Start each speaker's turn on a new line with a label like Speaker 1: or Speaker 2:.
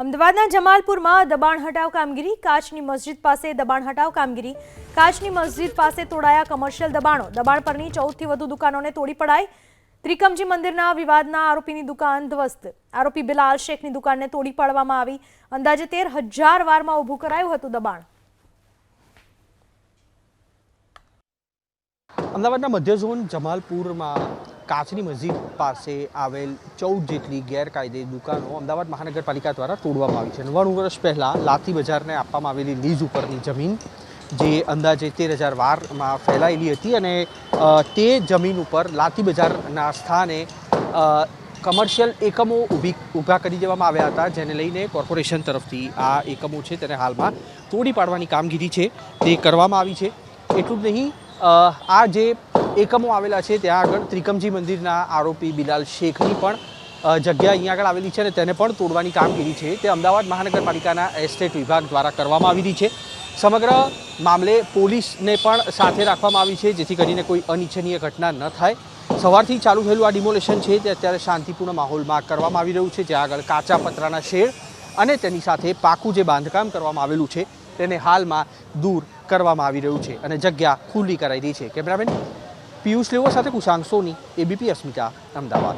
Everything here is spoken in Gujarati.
Speaker 1: અમદાવાદના જમાલપુરમાં દબાણ હટાવ કામગીરી, કાચની મસ્જિદ પાસે દબાણ હટાવ કામગીરી, કાચની મસ્જિદ પાસે તોડાયા કમર્શિયલ દબાણો, દબાણ પરની 14થી વધુ દુકાનોને તોડી પડાઈ। ત્રિકમજી મંદિરના વિવાદના આરોપીની દુકાન ધ્વસ્ત, આરોપી બિલાલ શેખની દુકાનને તોડી પાડવામાં આવી। અંદાજે 13,000 વારમાં ઊભું કરાયું હતું દબાણ।
Speaker 2: અમદાવાદના મધ્ય ઝોન જમાલપુરમાં કાચની મસ્જિદ પાસે આવેલ 14 જેટલી ગેરકાયદે દુકાનો અમદાવાદ મહાનગરપાલિકા દ્વારા તોડવામાં આવી છે। 99 વર્ષ પહેલાં લાથી બજારને આપવામાં આવેલી લીઝ ઉપરની જમીન જે અંદાજે 13,000 વારમાં ફેલાયેલી હતી અને તે જમીન ઉપર લાથી બજારના સ્થાને કમર્શિયલ એકમો ઊભા કરી દેવામાં આવ્યા હતા, જેને લઈને કોર્પોરેશન તરફથી આ એકમો છે તેને હાલમાં તોડી પાડવાની કામગીરી છે તે કરવામાં આવી છે। એટલું જ નહીં, આ જે એકમો આવેલા છે ત્યાં આગળ ત્રિકમજી મંદિરના આરોપી બિલાલ શેખની પણ જગ્યા અહીંયા આગળ આવેલી છે અને તેને પણ તોડવાની કામગીરી છે તે અમદાવાદ મહાનગરપાલિકાના એસ્ટેટ વિભાગ દ્વારા કરવામાં આવી રહી છે। સમગ્ર મામલે પોલીસને પણ સાથે રાખવામાં આવી છે જેથી કરીને કોઈ અનિચ્છનીય ઘટના ન થાય। સવારથી ચાલુ થયેલું આ ડિમોલેશન છે તે અત્યારે શાંતિપૂર્ણ માહોલમાં કરવામાં આવી રહ્યું છે, જ્યાં આગળ કાચા પતરાના શેડ અને તેની સાથે પાકું જે બાંધકામ કરવામાં આવેલું છે તેને હાલમાં દૂર કરવામાં આવી રહ્યું છે અને જગ્યા ખુલ્લી કરાઈ રહી છે। કેમેરામેન પિયુષ લેવો સાથે કુશાંગ સોની, એબીપી અસ્મિતા, અમદાવાદ।